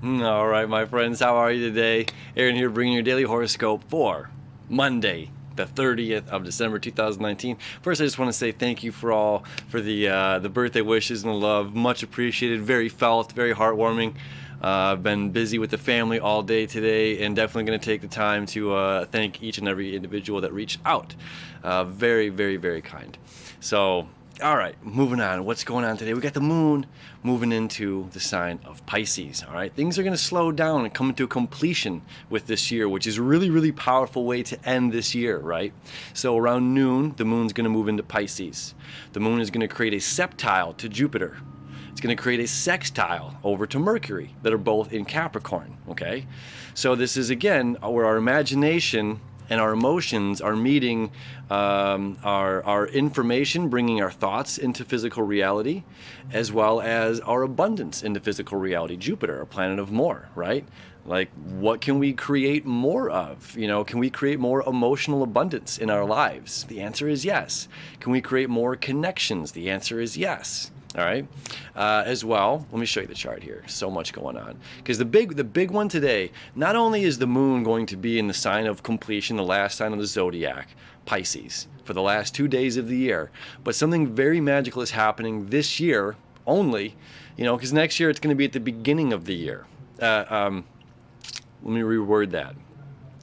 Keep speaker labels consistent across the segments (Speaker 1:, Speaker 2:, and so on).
Speaker 1: All right, my friends, how are you today? Aaron here bringing your daily horoscope for Monday, the 30th of December 2019. First, I just want to say thank you for the birthday wishes and the love. Much appreciated, very felt, very heartwarming. I've been busy with the family all day today and definitely going to take the time to thank each and every individual that reached out. Very, very, very kind. So, all right, moving on. What's going on today? We got the moon moving into the sign of Pisces. All right, things are going to slow down and come to a completion with this year, which is a really, really powerful way to end this year, right? So around noon, the moon's going to move into Pisces. The moon is going to create a septile to Jupiter. It's going to create a sextile over to Mercury that are both in Capricorn, okay? So this is, again, where our imagination and our emotions are meeting our information, bringing our thoughts into physical reality, as well as our abundance into physical reality. Jupiter, a planet of more, right? Like, what can we create more of? You know, can we create more emotional abundance in our lives? The answer is yes. Can we create more connections? The answer is yes. All right. As well, let me show you the chart here. So much going on. Because the big one today, not only is the moon going to be in the sign of completion, the last sign of the zodiac, Pisces, for the last 2 days of the year, but something very magical is happening this year only, you know, because next year it's going to be at the beginning of the year. Let me reword that.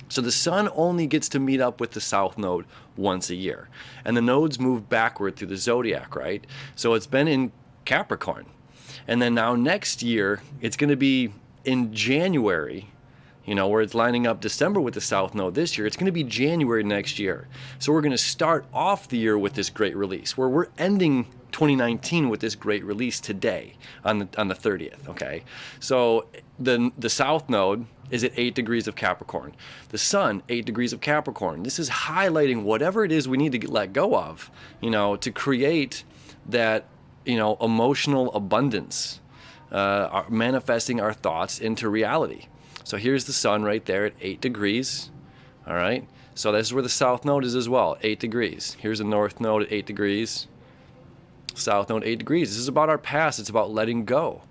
Speaker 1: So the sun only gets to meet up with the south node once a year. And the nodes move backward through the zodiac, right? So it's been in Capricorn. And then now next year, it's going to be in January, you know, where it's lining up December with the south node this year. It's going to be January next year. So we're going to start off the year with this great release, where we're ending 2019 with this great release today on the 30th, okay? So the south node is at 8 degrees of Capricorn. The sun, 8 degrees of Capricorn. This is highlighting whatever it is we need to let go of, you know, to create that, you know, emotional abundance, manifesting our thoughts into reality. So here's the sun right there at 8 degrees, all right? So this is where the south node is as well, 8 degrees. Here's the north node at 8 degrees, south node 8 degrees. This is about our past. It's about letting go.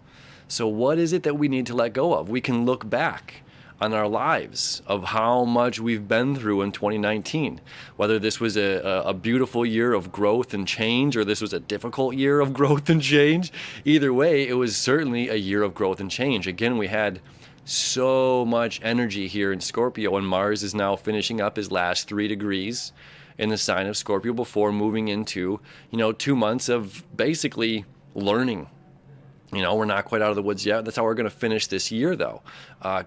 Speaker 1: So what is it that we need to let go of? We can look back on our lives of how much we've been through in 2019. Whether this was a beautiful year of growth and change, or this was a difficult year of growth and change. Either way, it was certainly a year of growth and change. Again, we had so much energy here in Scorpio, and Mars is now finishing up his last 3 degrees in the sign of Scorpio before moving into, you know, 2 months of basically learning. You know, we're not quite out of the woods yet. That's how we're going to finish this year, though.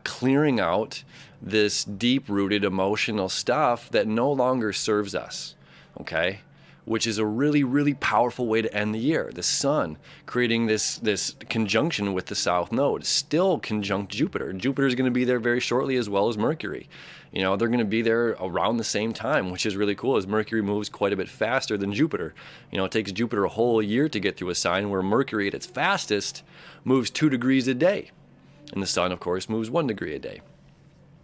Speaker 1: Clearing out this deep-rooted emotional stuff that no longer serves us, okay? Which is a really, really powerful way to end the year. The sun creating this conjunction with the south node, still conjunct Jupiter. Jupiter is going to be there very shortly, as well as Mercury. You know, they're going to be there around the same time, which is really cool, as Mercury moves quite a bit faster than Jupiter. You know, it takes Jupiter a whole year to get through a sign, where Mercury at its fastest moves 2 degrees a day. And the sun, of course, moves 1 degree a day.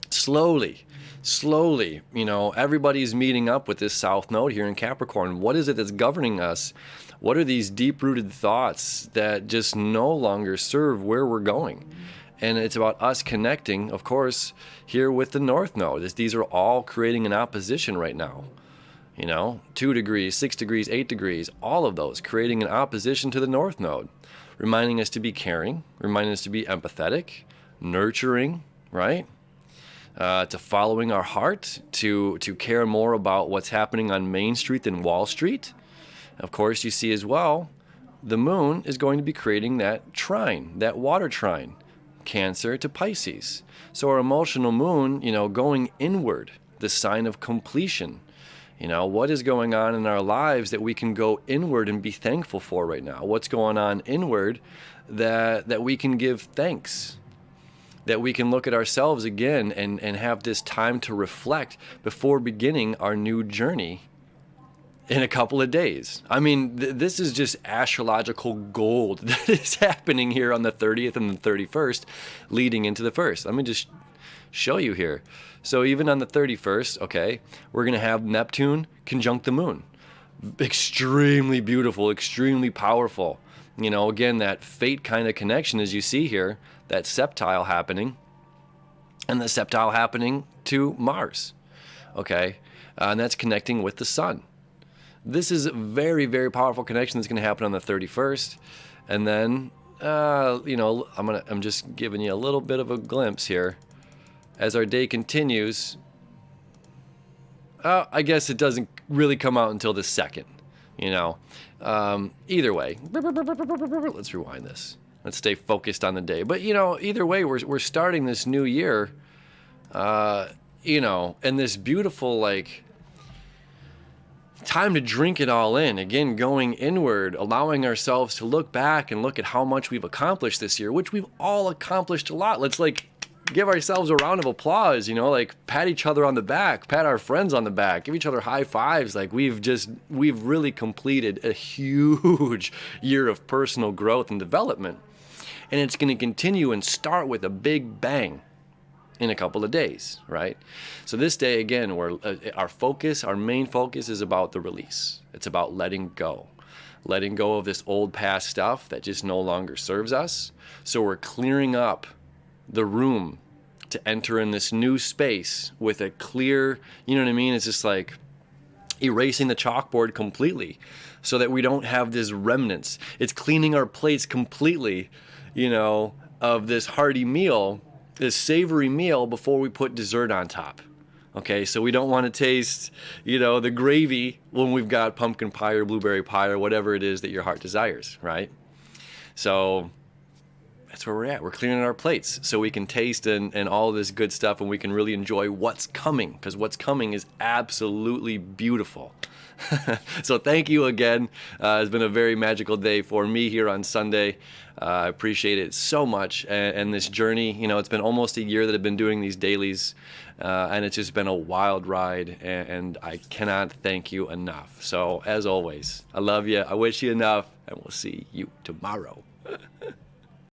Speaker 1: Slowly, you know, everybody's meeting up with this south node here in Capricorn. What is it that's governing us? What are these deep-rooted thoughts that just no longer serve where we're going? And it's about us connecting, of course, here with the north node. These are all creating an opposition right now. You know, 2 degrees, 6 degrees, 8 degrees, all of those creating an opposition to the north node, reminding us to be caring, reminding us to be empathetic, nurturing, right? To following our heart, to care more about what's happening on Main Street than Wall Street. Of course, you see as well, the moon is going to be creating that trine, that water trine, Cancer to Pisces. So our emotional moon, you know, going inward, the sign of completion. You know, what is going on in our lives that we can go inward and be thankful for right now? What's going on inward that we can give thanks? That we can look at ourselves again and have this time to reflect before beginning our new journey in a couple of days. I mean, this is just astrological gold that is happening here on the 30th and the 31st, leading into the 1st. Let me just show you here. So even on the 31st, okay, we're going to have Neptune conjunct the moon. Extremely beautiful, extremely powerful. You know, again, that fate kind of connection, as you see here, that septile happening, and the septile happening to Mars, okay? And that's connecting with the sun. This is a very, very powerful connection that's going to happen on the 31st. And then, I'm just giving you a little bit of a glimpse here. As our day continues, I guess it doesn't really come out until the 2nd, Either way, let's rewind this. Let's stay focused on the day. But, either way, we're starting this new year, and this beautiful, time to drink it all in. Again, going inward, allowing ourselves to look back and look at how much we've accomplished this year, which we've all accomplished a lot. Let's, give ourselves a round of applause, pat each other on the back, pat our friends on the back, give each other high fives. We've really completed a huge year of personal growth and development. And it's going to continue and start with a big bang in a couple of days, right? So this day, again, our main focus is about the release. It's about letting go of this old past stuff that just no longer serves us. So we're clearing up the room to enter in this new space with a clear, It's just like erasing the chalkboard completely so that we don't have this remnants. It's cleaning our plates completely, of this hearty meal, this savory meal before we put dessert on top. Okay, so we don't want to taste, the gravy when we've got pumpkin pie or blueberry pie or whatever it is that your heart desires, right? So that's where we're at. We're cleaning our plates so we can taste and all this good stuff, and we can really enjoy what's coming, because what's coming is absolutely beautiful. So thank you again. It's been a very magical day for me here on Sunday. I appreciate it so much. And this journey, it's been almost a year that I've been doing these dailies, and it's just been a wild ride, and I cannot thank you enough. So as always, I love you. I wish you enough, and we'll see you tomorrow.